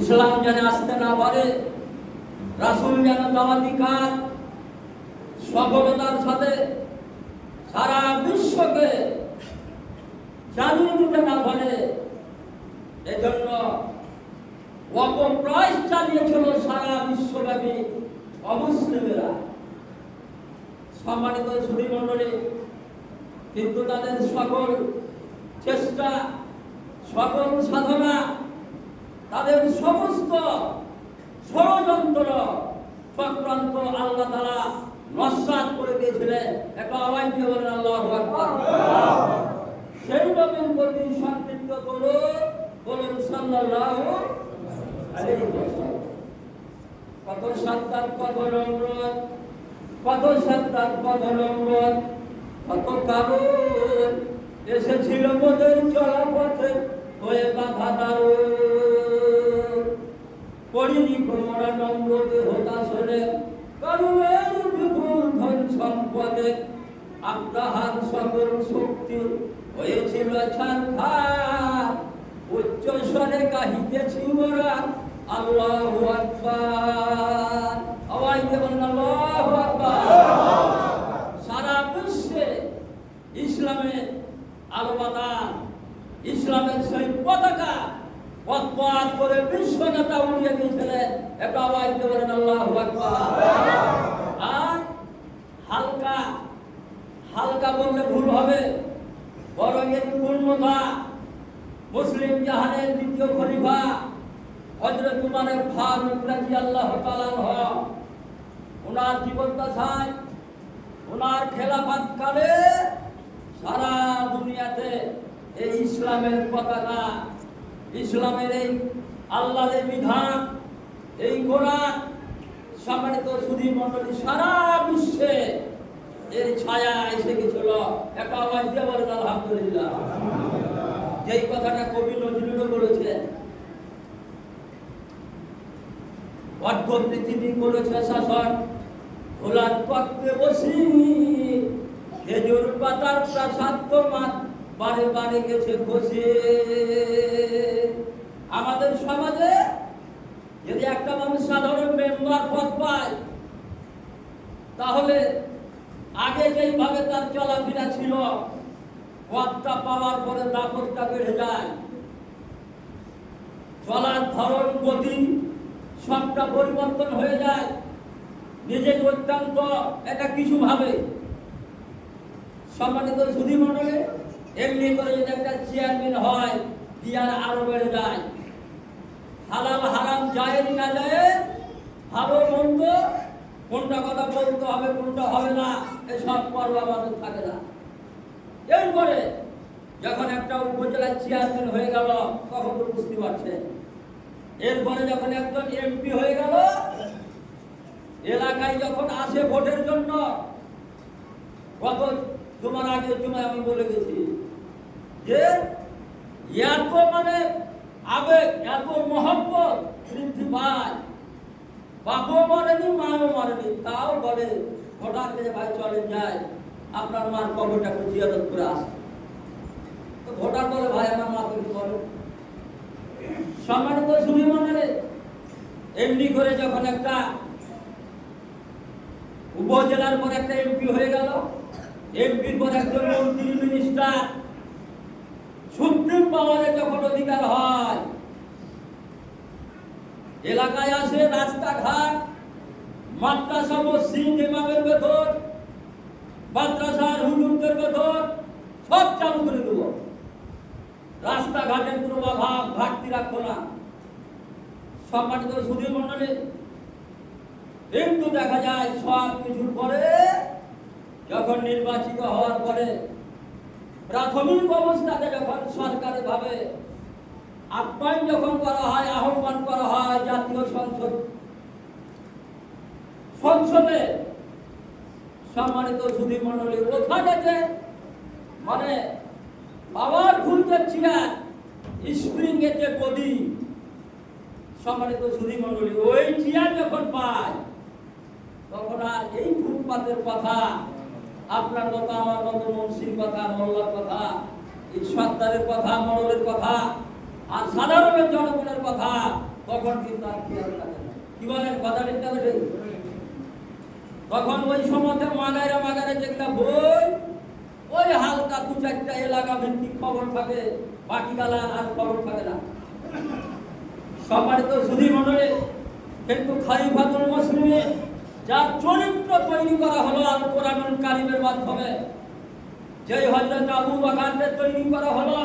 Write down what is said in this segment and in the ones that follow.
ইসলাম যেন আসতে না পারে, রাসূল যেন দাওয়াতি কাজ সফলতার সাথে সারা বিশ্বকে জানিয়ে দিতে না পারে, এজন্য অপপ্রয়াস চালিয়েছিল সারা বিশ্বব্যাপী অমুসলিমেরা। সম্মানিত সুধীমণ্ডলী, কিন্তু তাদের সকল চেষ্টা, সকল সাধনা, তাদের সমস্ত ষড়যন্ত্র চক্রান্ত আল্লাহ তাআলা নস্যাৎ করে দিয়েছিলেন। একটা আওয়াজ দিয়ে বলেন আল্লাহু আকবার। সেই নবীর প্রতি সন্তুষ্ট বলুন সাল্লাল্লাহু আলাইহি ওয়াসাল্লাম। কত সত্তার কত নম্রত, কত সত্তার কত নম্রত, কত কারণ এসেছিল মোদের চলা পথে হয়ে বাধা দারুণ। পড়িনি কোমরা নম্রতে হতাশরে কারণের বিপুল ধন সম্পদে আপনার সকল শক্তি হয়েছিল ছারখার। উচ্চ স্বরে গাহিতেছি মোরা আল্লাহু আকবার। আওয়াজ দিয়ে বলেন আল্লাহু আকবার। সারা বিশ্বে ইসলামের আলোবাদান, ইসলামের সেই পতাকা পথ করে বিশ্ব নেতা উড়িয়ে দিয়েছিলেন। একটা আওয়াজ দিয়ে বলেন আল্লাহু আকবার। আর হালকা হালকা বললে ভুল হবে, বরং এর পূর্ণতা মুসলিম জাহানের দ্বিতীয় খলিফা হযরত উমর ফারুক রাদিয়াল্লাহু তাআলা আনহু, ওনার জীবদ্দশায়, ওনার খেলাফত কালে সারা দুনিয়াতে এই ইসলামের পতাকা, ইসলামের এই আল্লাহর বিধান, এই কোরআন, সম্মানিত সুধী মণ্ডলী, সারা বিশ্বে এর ছায়া এসে গেছিল। একটা আওয়াজ দিয়ে বলেন আলহামদুলিল্লাহ। যেই কথাটা কবি নজরুলও বলেছেন, অর্ধ পৃথিবী করেছে শাসন, ওলার তত্ত্বে বসি খেজুর পাতার প্রাসাদ তোমার বারে বারে গেছে খসে। আমাদের সমাজে যদি একটা মানুষ সাধারণ মেম্বার পদ পায়, তাহলে আগে যেইভাবে তার চলাফেরা ছিল, পদটা পাওয়ার পরে দাপটটা বেড়ে যায়, চলার ধরন, গতি সবটা পরিবর্তন হয়ে যায়। নিজেকে অত্যন্ত এটা কিছু ভাবে। সম্মানিত সুধী মণ্ডলে, এমনি করে যদি একটা চেয়ারম্যান হয়, দিয়ার আরো বেড়ে যায়। হালাল হারাম জায়েজ না জায়েজ, ভালো মন্দ, কোনটা কথা বলতে হবে কোনটা হবে না, এসব পর্ব আমাদের থাকে না। এরপরে যখন একটা উপজেলার চেয়ারম্যান হয়ে গেল, তখন তো বুঝতে পারছে। এরপরে যখন একজন এমপি হয়ে গেল, এলাকায় যখন আসে ভোটের জন্য, কত তোমার আগের জমায় আমি বলে গেছি যে এত মানে আবেগ, এত মহব্বত বৃদ্ধি পায়। বাপও মারেনি, মাও মারেনি, তাও বলে ভোটার কাছে ভাই চলেন যায়, আপনার মার কবরটা একটু জিয়ারত করে আসে। তো ভোটার বলে ভাই আমার মা তুমি বলো। সম্মানিত সুধী মণ্ডলী, এমনি করে যখন একটা উপজেলার পর একটা এমপি হয়ে গেল, এমপির পর একজন মন্ত্রী, মিনিস্টার, সুপ্রিম পাওয়ারে যখন অধিকার হয়, এলাকায় আসে রাস্তাঘাট, মাদ্রাসা, মসজিদ, ইমামের বেতন, মাদ্রাসার হুজুরদের বেতন সব চালু করে দেব। রাস্তাঘাটের কোনো অভাব ঘাটতি রাখবো না। সম্মানিত সুধী মণ্ডলী, কিন্তু দেখা যায় সব কিছুর পরে যখন নির্বাচিত হওয়ার পরে প্রাথমিক অবস্থাতে যখন সরকারি ভাবে আহ্বান যখন করা হয়, আহ্বান করা হয় জাতীয় সংসদে, সম্মানিত সুধী মণ্ডলী, ওখানে যে মানে পাওয়ারফুল যে চেয়ার, স্প্রিং এর যে গদি, সম্মানিত সুধী মণ্ডলী, ওই চেয়ার যখন পায়, তখন আর এই ফুটপাতের কথা, আপনার মতো আমার মতো মুন্সির কথা, মোল্লার কথা, এই সত্তারের কথা, মডলের কথা আর সাধারণ জনগণের কথা তখন কিন্তু আর খেয়াল থাকে না। কি বলেন কথা ঠিক না ঠিক? তখন ওই সময়তে মাগারে যেগুলা বই ওই হালকা দু চারটা এলাকা ভিত্তিক খবর থাকে, বাকি গালা আর খবর থাকে না। সম্মানিত সুধী মণ্ডলী, কিন্তু খলিফাতুল মুসলিমিন যার চরিত্র তৈরি করা হলো আল কোরআনুল কারীমের মাধ্যমে, যেই হযরত আবু বকরকে তৈরি করা হলো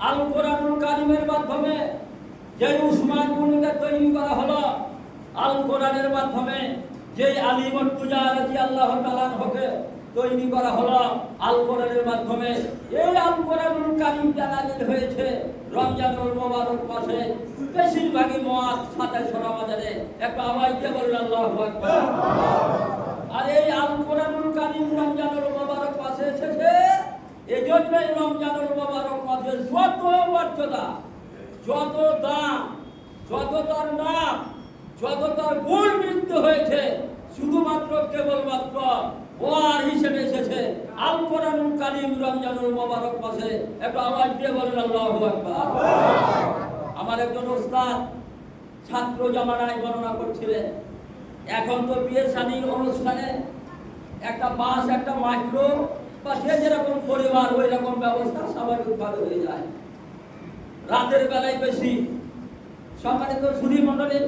আল কোরআনুল কারীমের মাধ্যমে, যেই উসমান গনিকে তৈরি করা হলো আল কোরআনের মাধ্যমে, যেই আলী মুর্তজা রাদিয়াল্লাহু তাআলা আনহুকে তৈরি করা হলো আল কোরআনের মাধ্যমে, এই আল কোরআনুল কারীম নাযিল হয়েছে রমজানুল মুবারক মাসে। বেশিরভাগই মুয়াজ সাথে শোনা বাজারে একটা আওয়াজ দিয়ে বললেন আল্লাহু আকবার। আর এই আল কোরআনুল কারীম রমজানুল মুবারক মাসে এসেছে, এজন্যই রমজানুল মুবারক মাসের যত মর্যাদা, যত দাম, যত তার নাম, যত তার গুণ বৃদ্ধি হয়েছে, শুধুমাত্র কেবলমাত্র ওয়ার হিসেবে এসেছে আল কোরআনুল কারীম রমজানুল মুবারক মাসে। একটা আওয়াজ দিয়ে বলেন আল্লাহু আকবার। আমার একজন ওস্তাদ ছাত্র জামানায় বর্ণনা করছিলেন, এখন তো বিয়ে শাদীর অনুষ্ঠানে একটা বাস, একটা মাইক্রো বা যে যেরকম পরিবার ওই রকম ব্যবস্থা স্বাভাবিকভাবে হয়ে যায়, রাতের বেলায় বেশি। সম্মানিত সুধী মণ্ডলী,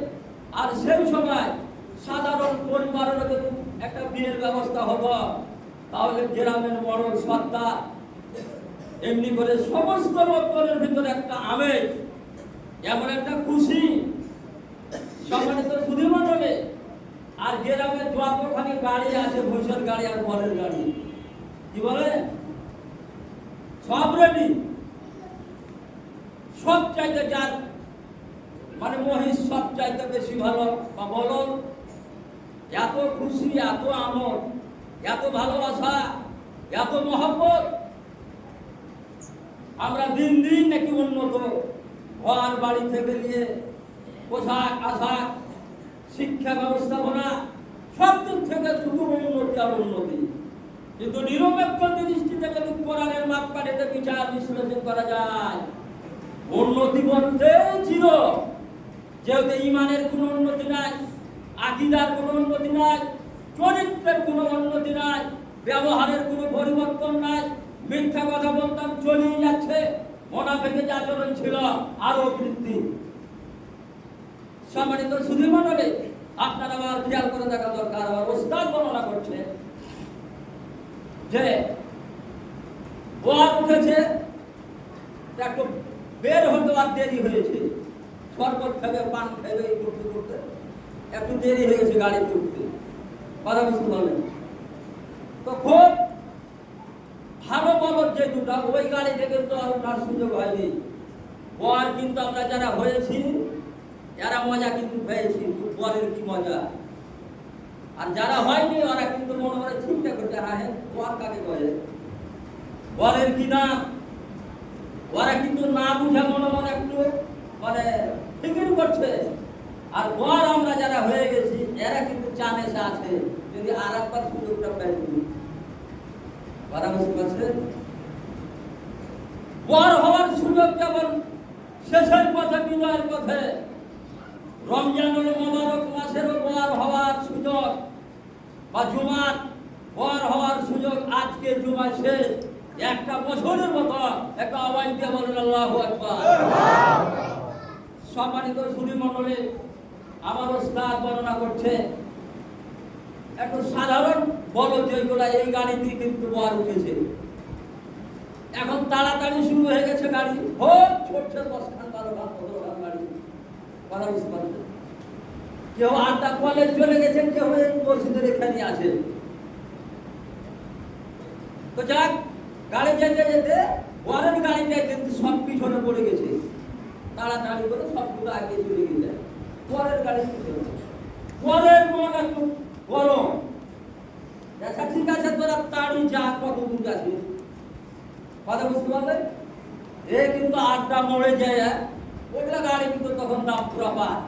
আর সেই সময় সাধারণ পরিবারের যদি একটা বিয়ের ব্যবস্থা হতো, তাহলে গ্রামের মরণ সত্তা এমনি করে সমস্ত লোকজনের ভিতরে একটা আবেগ, এমন একটা খুশি। সম্মানিত সুধী মণ্ডলী, আর গ্রামে যতখানি গাড়ি আছে, ভৈষের গাড়ি আর বরের গাড়ি, কি বলে সব রেডি, সব চাইতে যার মানে মহিষ সব চাইতে বেশি ভালো বা বলো, এত খুশি, এত আমোদ, এত ভালোবাসা, এত মহব্বত। আমরা দিন দিন নাকি উন্নত, ঘর বাড়ি থেকে নিয়ে পোশাক আশাক, শিক্ষা ব্যবস্থাপনা, সব দিক থেকে শুধু উন্নতি আর উন্নতি। কিন্তু নিরপেক্ষ দৃষ্টিতে যদি কোরআনের মাপকাঠিতে বিচার বিশ্লেষণ করা যায়, উন্নতি বলতে জিরো। যেহেতু ইমানের কোনো উন্নতি নাই, আকীদার কোনো উন্নতি নাই, চরিত্রের কোনো উন্নতি নাই, ব্যবহারের কোনো পরিবর্তন নাই, মিথ্যা কথা বলতাম চলেই যাচ্ছে, মুনাফিকের আচরণ ছিল আরো বৃদ্ধি। সম্মানিত সুধী মণ্ডলী, আপনারা আমার খেয়াল করে দেখা দরকার। আমার ওস্তাদ বর্ণনা করছে যে ওয়ার উঠেছে, একটু বের হতে আর দেরি হয়েছে, শরবত খাবে, পান খাবে, এই করতে করতে একটু দেরি হয়ে গেছে গাড়ি উঠতে। কথা বুঝতে পারলেন তো? খুব ভালো বলদ যে দুটা, ওই গাড়িতে কিন্তু আর ওঠার সুযোগ হয়নি। ওয়ার কিন্তু আমরা যারা হয়েছি এরা মজা কিন্তু পেয়েছি, পরের কি মজা। আর যারা হয়নি ওরা কিন্তু মনে মনে চিন্তা করছে, হ্যাঁ ওয়ার কাকে বলে, পরের কি না। ওরা কিন্তু না বুঝে মনে মনে একটু মানে ফিকির করছে। আর বর আমরা যারা হয়ে গেছি এরা কিন্তু চানেসা আছে, যদি আর একবার সুযোগটা পাই। কথা বুঝতে পারছেন? বর হওয়ার সুযোগ যেমন শেষের পথে, বিজয়ের পথে, রমজানুল মুবারক মাসেরও বর হওয়ার সুযোগ বা জুমার বর হওয়ার সুযোগ। আজকে জুমা শেষ, একটা বছরের মতো একটা আওয়াজ দিয়ে বলেন আল্লাহু আকবার। সম্মানিত সুধী মণ্ডলী, আমার ওস্তাদ বর্ণনা করছে একটু সাধারণ বলো যেগুলা, এই গাড়িতে কিন্তু বর উঠেছে। এখন তাড়াতাড়ি শুরু হয়ে গেছে গাড়ি, হোক ছুটছে 10খান 12খান 15খান গাড়ি। কথা বুঝতে পারছেন? কেউ আড্ডা কলেজ চলে গেছেন, কেউ এই মসজিদের এখানে আছে। তো যাক, গাড়ি যেতে যেতে বরের গাড়িটা কিন্তু সব পিছনে পড়ে গেছে, তাড়াতাড়ি করে সবগুলো আগে চলে গেছে। পরের গাড়ি পরের মন একটু গরম, দেখা ঠিক আছে তোরা তাড়ি যা, কত দূর আছে। কথা বুঝতে পারলেন? এ কিন্তু আড্ডা মরে যায়, ওইগুলা গাড়ি কিন্তু তখন দাম পুরা পায়।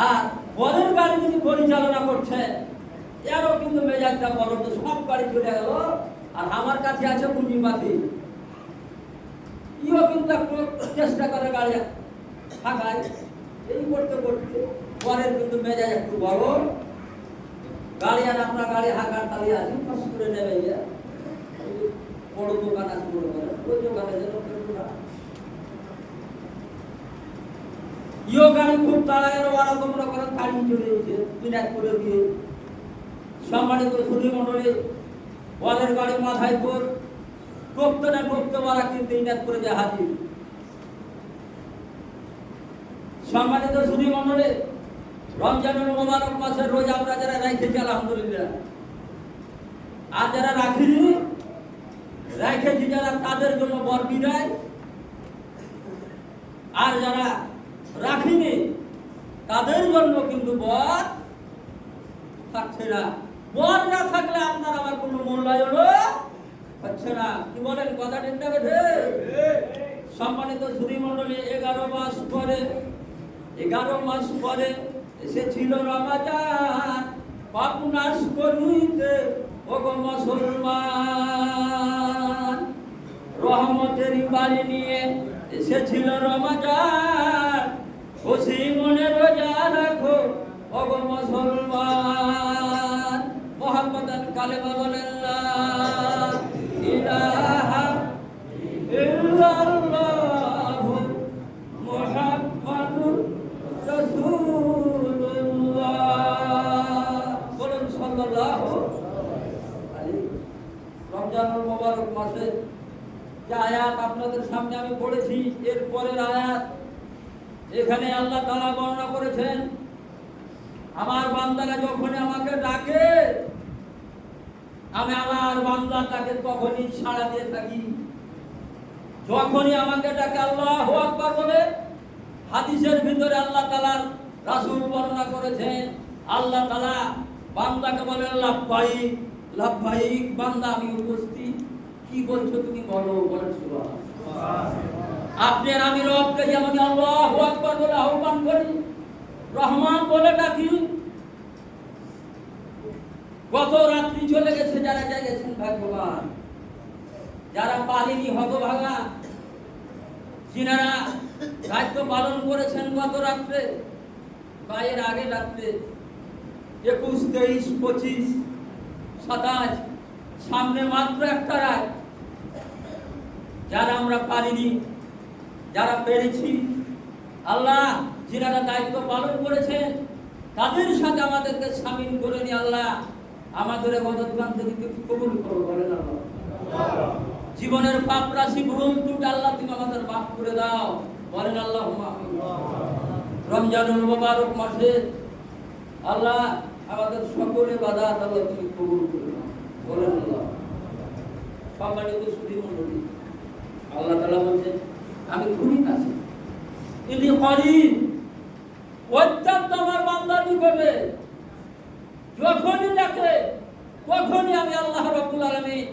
আর বরের গাড়ি যদি পরিচালনা করছে এরও কিন্তু মেজাজটা বড়, তো সব গাড়ি চলে গেল। আর আমার কাছে আছে পুঁজিপাতি, ইও কিন্তু একটু চেষ্টা করে গাড়ি থাকায়, এই করতে করতে পরের কিন্তু মেজাজ একটু গরম। গাড়ি আর আপনার গাড়ি হাঁকার তালি আছে, পাশ করে নেবে গিয়ে বড় দোকান আছে, বড় করে ওই দোকানে যেন ইও গাড়ি খুব তাড়াতাড়ি ওরা তোমরা করে তাড়িয়ে চলে এসেছে পিনাক করে দিয়ে। সম্মানিত সুধী মন্ডলী, ওদের গাড়ি মাথায় করে টপতে না টপতে ওরা কিন্তু ইনাত করে যায় হাজির। সম্মানিত সুধী মন্ডলী, রমজানুল মোবারক মাসের রোজা আমরা যারা রেখেছি আলহামদুলিল্লাহ, আর যারা রাখিনি রেখেছি যারা তাদের জন্য বর বিদায়, আর যারা রাখিনি তাদের জন্য কিন্তু বর থাকছে না। বর না থাকলে আপনার আমার কোনো মূল্যায়ন হচ্ছে না। কি বলেন, কথা ঠিক না বেঠে? সম্মানিত সুধী মন্ডলী, 11 মাস পরে এসেছিল রমাজান, পাপ নাশ করিতে ওগো মুসলমান। রহমতের বাড়ি নিয়ে এসেছিল রমাজান, খুশি মনে রোজা রাখো ওগো মুসলমান। মুহাম্মাদান কালেমা বলেন লা ইলাহা ইল্লাল্লাহু মুহাম্মাদুর রাসূলুল্লাহ। বলেন সাল্লাল্লাহু আলাইহি। রমজানুল মোবারক মাসে যে আয়াত আপনাদের সামনে আমি পড়েছি, এর পরের আয়াত এখানে আল্লাহ তাআলা বর্ণনা করেছেন, আমার বান্দারা যখন আমাকে ডাকে আমি আমার বান্দার ডাকে তখনই সাড়া দিয়ে থাকি। যখনই আমাকে ডাকে আল্লাহু আকবার বলে, হাদিসের ভিতরে আল্লাহ তাআলার রাসূল বর্ণনা করেছেন, আল্লাহ তাআলা বান্দাকে বলেন লাব্বাইক লাব্বাইক, বান্দা আমি উপস্থিত, কি বলছো তুমি বলো। বলেন সুবহানাল্লাহ। আপনি আর আমি রবকে যেমন আল্লাহু আকবার বলে আহ্বান করি, রহমান বলে ডাকি। গত রাত্রি চলে গেছে যারা গেছেন ভাগ্যবান, যারা পারেনি হতভাগা, যিনারা দায়িত্ব পালন করেছেন গত রাত্রে বা এর আগে রাত্রে 21, 23, 25, 27, সামনে মাত্র একটা রাত। যারা আমরা পারিনি, যারা পেরেছি, আল্লাহ যিনারা দায়িত্ব পালন করেছেন তাদের সাথে আমাদেরকে শামিল করে নিয়ে আল্লাহ আমাদের মদতগান থেকে কবুল করো। বলেন আল্লাহ। জীবনের পাপ রাশি ভুল ত্রুটি আল্লাহ তুমি আমাদের মাফ করে দাও। বলেন আল্লাহুম্মা আমিন। রমজানুল মোবারক মাসে আল্লাহ আমাদের সকল ইবাদত আল্লাহ তুমি কবুল করে নাও। বলেন আল্লাহ। সম্মানিত সুধী মণ্ডলী, আল্লাহ তাআলা বলেন আমি খুবই কাছে, ইনি করিব, অত্যন্ত আমার বান্দা নিকটে, যখনই ডাকে তখনই আমি আল্লাহ রাব্বুল আলামিন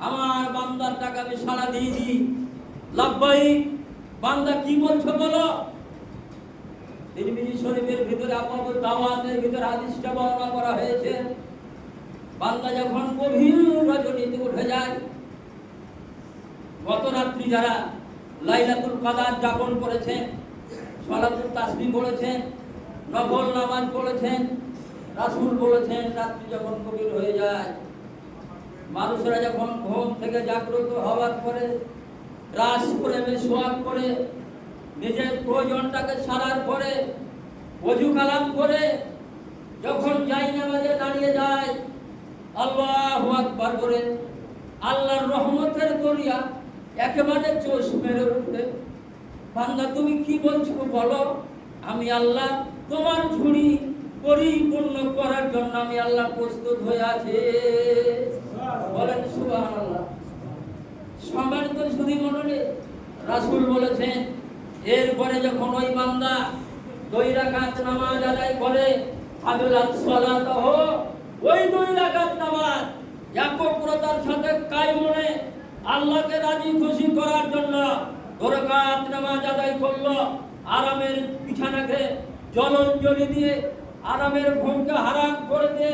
আমার বান্দার ডাকে আমি সাড়া দিয়ে দিই। লাব্বাইক, বান্দা কি বলছো বলো। তিরমিজি শরীফের ভিতরে আবু দাওয়াতের ভিতরে হাদিসটা বর্ণনা করা হয়েছে, বান্দা যখন গভীর রজনীতে উঠে যায়, গত রাত্রি যারা লাইলাতুল কদর যাপন করেছেন, সালাতুল তাসবিহ পড়েছেন, নফল নামাজ পড়েছেন, রাসূল বলেছেন রাত্রি যখন গভীর হয়ে যায়, মানুষেরা যখন ঘুম থেকে জাগ্রত হওয়ার পরে ব্রাশ করে মেশওয়াক করে নিজের প্রয়োজনটাকে সারার পরে ওযু কালাম করে যখন জায়নামাজে দাঁড়িয়ে যায়, আল্লাহু আকবার করে আল্লাহর রহমতের দরিয়া একেবারে চোষ মেরে উঠবে। বান্দা তুমি কি বলছো বলো, আমি আল্লাহ তোমার ঝুড়ি পরিপূর্ণ করার জন্য আমি আল্লাহ প্রস্তুত হয়ে আছি। বলেন সুবহানাল্লাহ। সম্মানিত সুধী মণ্ডলী, রাসূল বলেছেন এরপরে যখন ওই বান্দা 2 রাকাত নামাজ আদায় করে, আদালাত সালাতহ, ওই 2 রাকাত নামাজ একগ্রতার সাথে কায়মনে আল্লাহকে রাজি খুশি করার জন্য 2 রাকাত নামাজ আদায় করলো, আরামের বিছানাকে জলাঞ্জলি দিয়ে আরামের ঘুমকে হারাম করে দিয়ে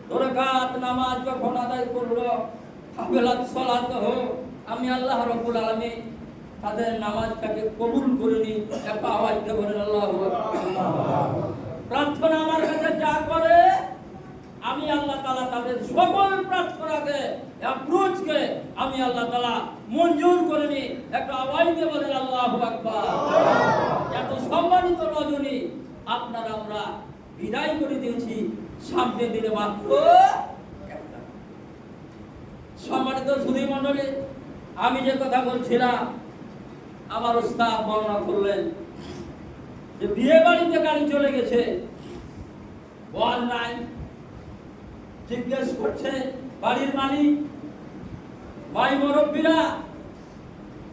2 রাকাত নামাজ যখন আদায় করলো, আদালাত সালাতহ, আমি আল্লাহ রাব্বুল আলামিন তাদের নামাজটাকে কবুল করে নিন। একটা আওয়াজ দিয়ে বলেন আল্লাহু আকবার। প্রার্থনা আমার কাছে যা করে আমি আল্লাহ তাআলা তাদের সকল প্রার্থনাকে অ্যাপ্রোচকে আমি আল্লাহ তাআলা মঞ্জুর করে নিই। একটা আওয়াজ দিয়ে বলেন আল্লাহু আকবার। এত সম্মানিত রজনী আপনারা আমরা বিদায় করে দিয়েছি, সামনে দিনে মাত্র একটা। সম্মানিত সুধী মণ্ডলী, আমি যে কথা বলছিলাম আমার ওস্তাদ বর্ণনা করলেন যে বিয়ে বাড়িতে গাড়ি চলে গেছে, বল নাই, জিজ্ঞেস করছে বাড়ির মালিক, ভাই মুরব্বীরা,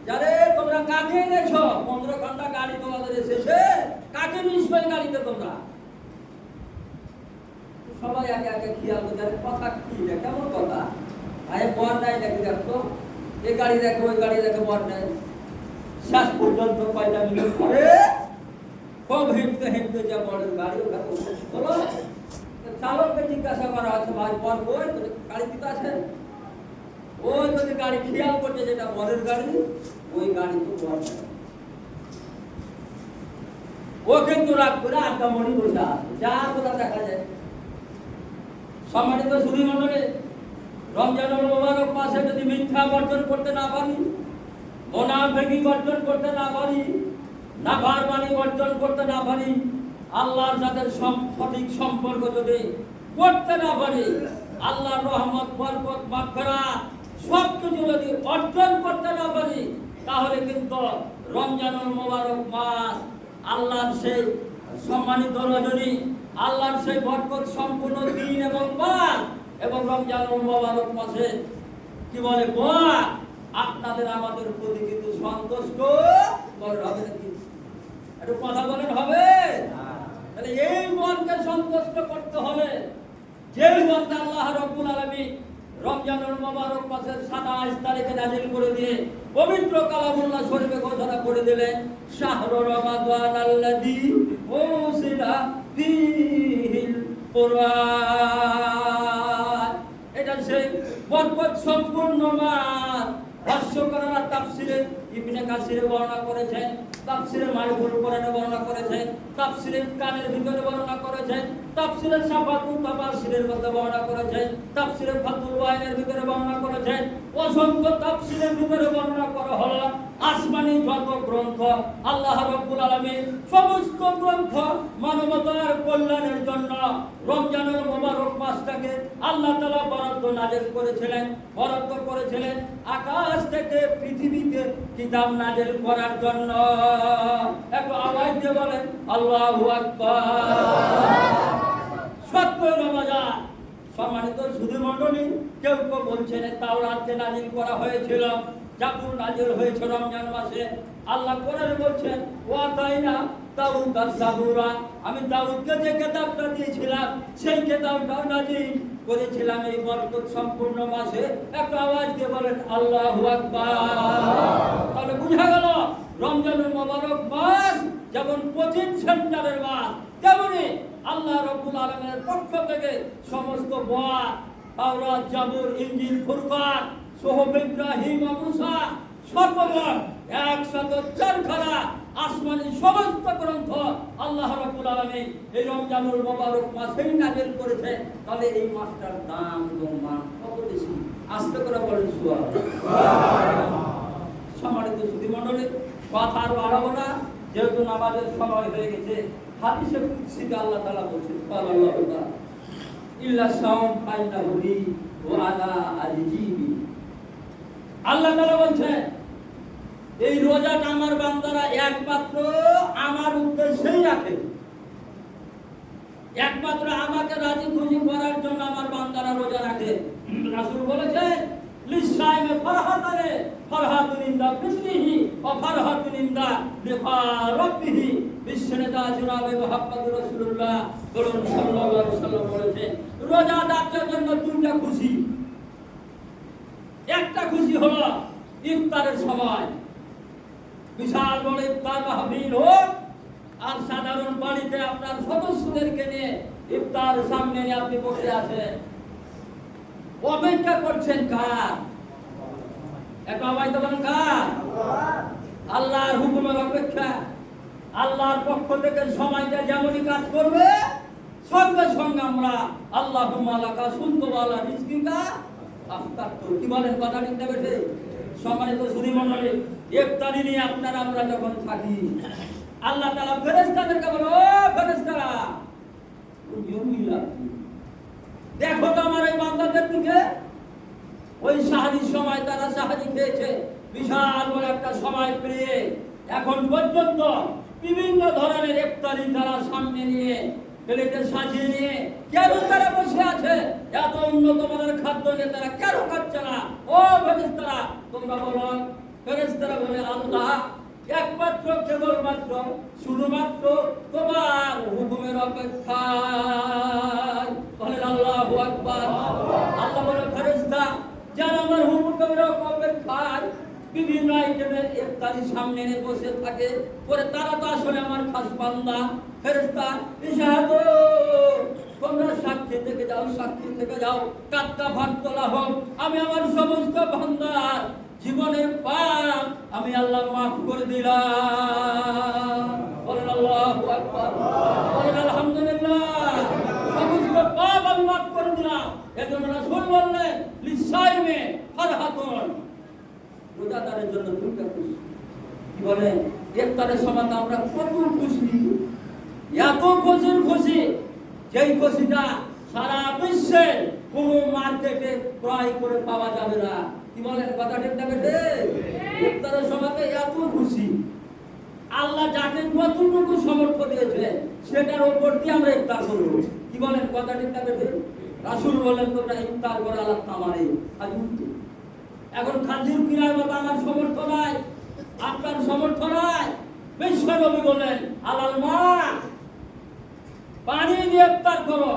যারে তোমরা কাকে এনেছো? 15 ঘন্টা গাড়ি তোমাদের এসেছে, কাকে নিশ্চয় গাড়িতে তোমরা? সবাই আগে আগে খেয়াল করে কথা কি, কেমন কথা? ভাই বর নাই নাকি? দেখো এই গাড়ি দেখো, ওই গাড়ি দেখো, বর নাই। শেষ পর্যন্ত কয়টা মিনিট পরে খুব হেঁটতে হেঁটতে যা বরের গাড়ি বলো, চালককে জিজ্ঞাসা করা হচ্ছে, ভাই বর কই? গাড়ি দিতে আছে? ওই যদি গাড়ি খেয়াল করছে যেটা বরের গাড়ি, ওই গাড়ি তো বর নাই। ও কিন্তু রাগ করে আড্ডা মনি বসে আছে, যা কোথা দেখা যায়। সম্মানিত সুধী মণ্ডলী, রমজানুল মুবারক মাসে যদি মিথ্যা বর্জন করতে না পারি, মুনাফিকি বর্জন করতে না পারি, নাফরমানি বর্জন করতে না পারি, আল্লাহর সাথে সঠিক সম্পর্ক যদি করতে না পারি, আল্লাহর রহমত, বরকত, মাগফিরাত সবকিছু যদি অর্জন করতে না পারি, তাহলে কিন্তু রমজানুল মুবারক মাস, আল্লাহর সেই সম্মানিত রজনী, আল্লাহর সেই বরকত সম্পূর্ণ দিন এবং মাস এবং রমজানুল মুবারক মাসে কি বলে বর, আপনাদের আমাদের প্রতি কিন্তু সন্তুষ্ট হবে নাকি? একটু কথা বলেন হবে? তাহলে এই বরকে সন্তুষ্ট করতে হলে যেই বরটা আল্লাহ রাব্বুল আলামিন রমজানুল মুবারক মাসের 27 তারিখে নাযিল করে দিয়ে পবিত্র কালামুল্লাহ শরীফে ঘোষণা করে দিলেন, শাহরু রমাদান আল্লাযী উনজিলা ফীহিল কুরআন। এটা সেই বরকত সম্পূর্ণ মাস। ভাষ্যকাররা তাফসিরে ইবনে কাসিরে বর্ণনা করেছেন, তাফসিরে মারিফুল কোরআনে বর্ণনা করেছেন, তাফসিরে কানের ভিতরে বর্ণনা করেছেন, তাফসিরে শাফাতুল তাফসিরের মধ্যে বর্ণনা করেছেন, তাফসিরে ফাতুল ওয়াইনের ভিতরে বর্ণনা করেছেন, অসংখ্য তাফসিরের ভিতরে বর্ণনা করা হলো আসমানি যত গ্রন্থ, আল্লাহ রাব্বুল আলামিন সমস্ত গ্রন্থ মানবতার কল্যাণের জন্য রমজানুল মুবারক মাসটাকে আল্লাহ তাআলা বরাদ্দ নাযিল করেছিলেন, বরাদ্দ করেছিলেন আকাশ থেকে পৃথিবীতে কিতাব নাযিল করার জন্য। একটু আওয়াজ দিয়ে বলেন আল্লাহু আকবার। সত্য রমজান। সম্মানিত সুধী মণ্ডলী, কেউ কেউ বলছেন তাওরাতে নাযিল করা হয়েছিল, জাবুর নাযিল হয়েছে রমজান মাসে। আল্লাহ কোরআনে বলছেন, ওয়া তাইনা দাউদ আস-সাবুরা, আমি দাউদকে যে কিতাবটা দিয়েছিলাম সেই কিতাবটাও নাযিল করেছিলাম এই বরকত সম্পূর্ণ মাসে। একটা আওয়াজ দিয়ে বলেন আল্লাহু আকবার। তাহলে বুঝা গেল রমজানুল মুবারক মাস যেমন কোচিং সেন্টারের মাস, তেমনি আল্লাহ রাব্বুল আলামিনের পক্ষ থেকে সমস্ত বই, তাওরাত, জাবুর, ইনজিল, ফুরকান, সুহুফ ইব্রাহিম ও মূসা সর্বমোট 104 খানা আসমানি সমস্ত গ্রন্থ আল্লাহ রাব্বুল আলামিন এই রমজানুল মুবারক মাসেই নাযিল করেছেন। তাহলে এই মাসটার দাম এবং মান কত বেশি! আস্তে করে বলেন সুবহানাল্লাহ। সম্মানিত সুধী মণ্ডলী, কথা আর বাড়াবো না, যেহেতু নামাজের সময় হয়ে গেছে। হাদিসে কুদসিতে আল্লাহ তাআলা বলেছেন, আল্লাহ তাআলা ইল্লা শাওম ফাইনাহু লি ওয়া আলা আজিবি। আল্লাহ তাআলা বলেন এই রোজাটা আমার বান্দারা একমাত্র আমার উদ্দেশ্যেই রাখে, একমাত্র আমাকে রাজি খুশি করার জন্য আমার বান্দারা রোজা রাখে। রাসূল বলেছেন, লিসাইমে ফারহাতানে ফারহাতুন ইনদা ফিতরিহি ওয়া ফারহাতুন ইনদা লিকা রাব্বিহি। বিশ্বনেতা জনাবে মুহাম্মদুর রাসূলুল্লাহ সাল্লাল্লাহু আলাইহি ওয়াসাল্লাম বলেছেন, রোজাদারদের জন্য দুইটা খুশি। একটা খুশি হলো ইফতারের সময়, বিশাল বড় ইফতার মাহফিল হোক আর সাধারণ বাড়িতে আপনার সদস্যদেরকে নিয়ে ইফতার সামনে নিয়ে আপনি বসে আছেন, অপেক্ষা করছেন কার? একটা আওয়াজ দেবেন কার? আল্লাহর হুকুমের অপেক্ষা, আল্লাহর পক্ষ থেকে সময়টা যেমনই কাজ করবে, সঙ্গে সঙ্গে আমরা আল্লাহুম্মা লাকা সুনতু ওয়া লা রিজকিকা আফতারতু। কি বলেন, কথা ঠিক না বেঠে? সম্মানিত সুধী মণ্ডলী, ইফতারি নিয়ে আপনারা আমরা যখন থাকি, আল্লাহ তাআলা ফেরেশতাদেরকে বলে, ও ফেরেশতারা, দেখো তো আমার এই বান্দাদের দিকে। ওই সাহায্যের সময় তারা সাহায্য পেয়েছে, বিশাল বড় একটা সময় পেয়ে এখন পর্যন্ত বিভিন্ন ধরনের ইফতারি তারা সামনে নিয়ে, প্লেটে সাজিয়ে নিয়ে কেন তারা বসে আছে? এত উন্নত মানের খাদ্য নিয়ে তারা কেন খাচ্ছে না? ও ফেরেশতারা, তোমরা বলো। ফেরেশতারা বলে, আল্লাহ একমাত্র কেবলমাত্র শুধুমাত্র তোমার হুকুমের অপেক্ষায়। বলেন আল্লাহু আকবার। আল্লাহ বলে, ফেরেশতা যারা আমার হুকুমের অপেক্ষায় বিভিন্ন আইটেমের ইফতারি সামনে এনে বসে থাকে, পরে তারা তো আসলে আমার খাস বান্দা। ফেরেশতা ইশাহাদু, তোমরা সাক্ষী থেকে যাও, সাক্ষী থেকে যাও, কাত্তা ভাগ তোলা হোক, আমি আমার সমস্ত বান্দার জীবনের পাপ আমি আল্লাহ মাফ করে দিলাম। বলেন আল্লাহু আকবার, বলেন আলহামদুলিল্লাহ। সমস্ত পাপ আমি মাফ করে দিলাম। এজন্য রাসূল বললেন, লিসাইমে ফারহাতুন, রোজাদারের জন্য দুইটা খুশি। কি বলেন, ইফতারের সময় আমরা কত খুশি, এত খুশির খুশি, যেই খুশিটা সারা বিশ্বের কোনো মার্কেটে ক্রয় করে পাওয়া যাবে না। কি বলেন, কথা ঠিক না বেঠে? ইফতারের সময় এত খুশি, আল্লাহ যাকে যতটুকু সামর্থ্য দিয়েছে সেটার উপর দিয়ে আমরা ইফতার করব। কি বলেন, কথা ঠিক না বেঠে? রাসূল বলেন, তোমরা ইফতার করে আল্লাহ তামারে আজকে। এখন খাজির কিনার মতো আমার সামর্থ্য নাই, আপনার সামর্থ্য নাই। বিশ্বনবী বলেন, আলাল মা, পানি দিয়ে ইফতার করো।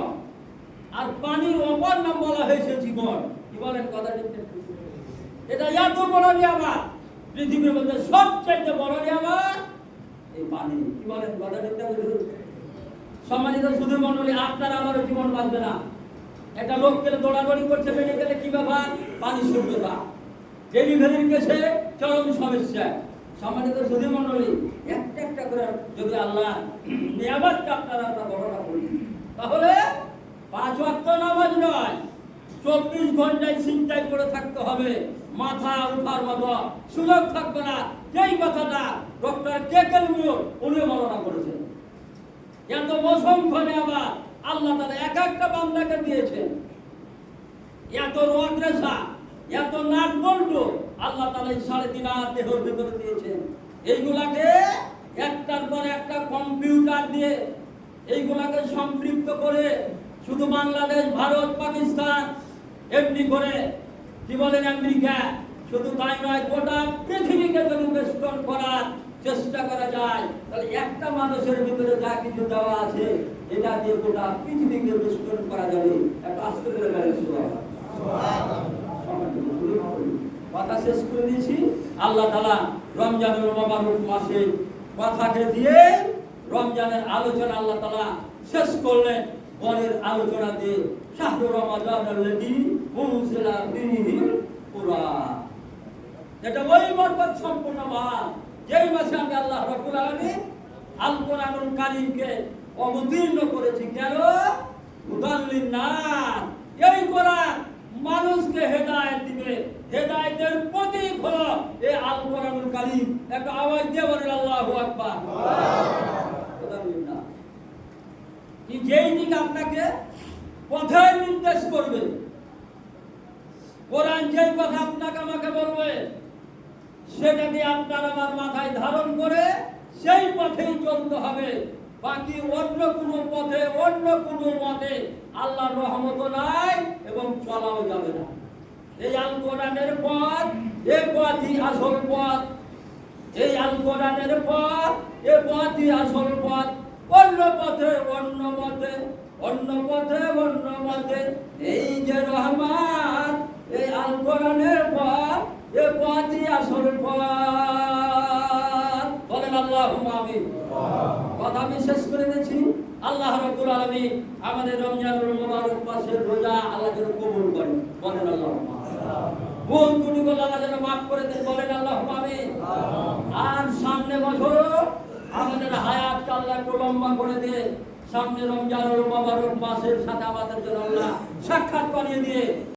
আর পানির অপর নাম বলা হয়েছে জীবন। কি বলেন, কথা ঠিক না? এটা এত বড় নিয়ামত, পৃথিবীর মধ্যে সবচেয়ে বড় নিয়ামত এই পানি। কি বলেন, কথা ঠিক না? সম্মানিত সুধী মণ্ডলী, আপনার আমারও জীবন বাঁচবে না। একটা লোক গেলে দৌড়াদৌড়ি করছে মেডিকেলে, কি ব্যাপার? পানি শূন্যতা, ডেলিভারির কেসে চরম সমস্যা। সম্মানিত সুধী মণ্ডলী, একটা একটা করে যদি আল্লাহ নিয়ামতটা আপনারা বর্ণনা করি, তাহলে 5 ওয়াক্ত নামাজ নয়, 24 ঘন্টায় চিন্তায় করে থাকতে হবে, মাথা উঠার মতো সুযোগ থাকবে না। যেই কথাটা ডক্টর কেকেল মিউর উনি বর্ণনা করেছেন, এত অসংখ্য নিয়ামত আল্লাহ তাআলা এক একটা বান্দাকে দিয়েছেন। এত রোগরেশা, এত নাট বল্টু আল্লাহ তাআলা 3.5 হাত দেহের ভিতরে দিয়েছেন। এইগুলাকে একটার পর একটা কম্পিউটার দিয়ে এইগুলাকে সম্পৃক্ত করে শুধু বাংলাদেশ, ভারত, পাকিস্তান এমনি করে, কি বলেন, আমেরিকা, শুধু তাই নয়, গোটা পৃথিবীকে যদি বেষ্টন করার চেষ্টা করা যায়, তাহলে একটা মানুষের ভিতরে যা কিছু দেওয়া আছে এটা দিয়ে গোটা পৃথিবীকে বেষ্টন করা যাবে। একটা আস্তে করে কথা শেষ করে দিয়েছি। আল্লাহ তাআলা রমজানুল মুবারক মাসে কথাকে দিয়ে রমজানের আলোচনা আল্লাহ তাআলা শেষ করলেন পরের আলোচনা দিয়ে, শাহরু রমাদানাল্লাযী উনজিলা ফীহিল কুরআন। এটা ওই বরকত সম্পূর্ণ মাস, যেই মাসে আমি আল্লাহ রাব্বুল আলামিন আল কোরআনুল কারীমকে অবতীর্ণ করেছি। কেন? হুদাল লিন্নাস। এই কোরআন মানুষকে হেদায়েত দিবে, হেদায়েতের প্রতীক হলো এই আল কোরআনুল কারীম। একটা আওয়াজ দিয়ে বলেন আল্লাহু আকবার। হুদাল লিন্নাস, কি যেই দিকে আপনাকে পথের নির্দেশ করবে, কোরআন যেই কথা আপনাকে আমাকে বলবে, সেটা দিয়ে আপনার আমার মাথায় ধারণ করে সেই পথেই চলতে হবে। বাকি অন্য কোনো পথে, অন্য কোনো মতে আল্লাহর রহমত নাই এবং চলাও যাবে না। এই আল কোরআনের পথ, এই পথই আসল পথ। এই আল কোরআনের পথ, এই পথই আসল পথ। অন্য পথে, অন্য মতে, অন্য পথে, অন্য মতে এই যে রহমান, এই আল কোরআনের পথ, এই পথই আসল পথ। বলেন আল্লাহুম্মা আমিন। কথা আমি শেষ করে দিয়েছি। আল্লাহ রাব্বুল আলামিন আমাদের রমজানুল মুবারক মাসের রোজা আল্লাহ যেন কবুল করেন। বলেন আল্লাহুম্মা। ভুল ত্রুটিগুলো আল্লাহ যেন মাফ করে দেন, বলেন আল্লাহুম্মা আমিন। আর সামনে বছরও আমাদের হায়াতকে আল্লাহ একটু লম্বা করে দিয়ে সামনে রমজানুল মুবারক মাসের সাথে আমাদের জন্য আল্লাহ সাক্ষাৎ করিয়ে দিয়ে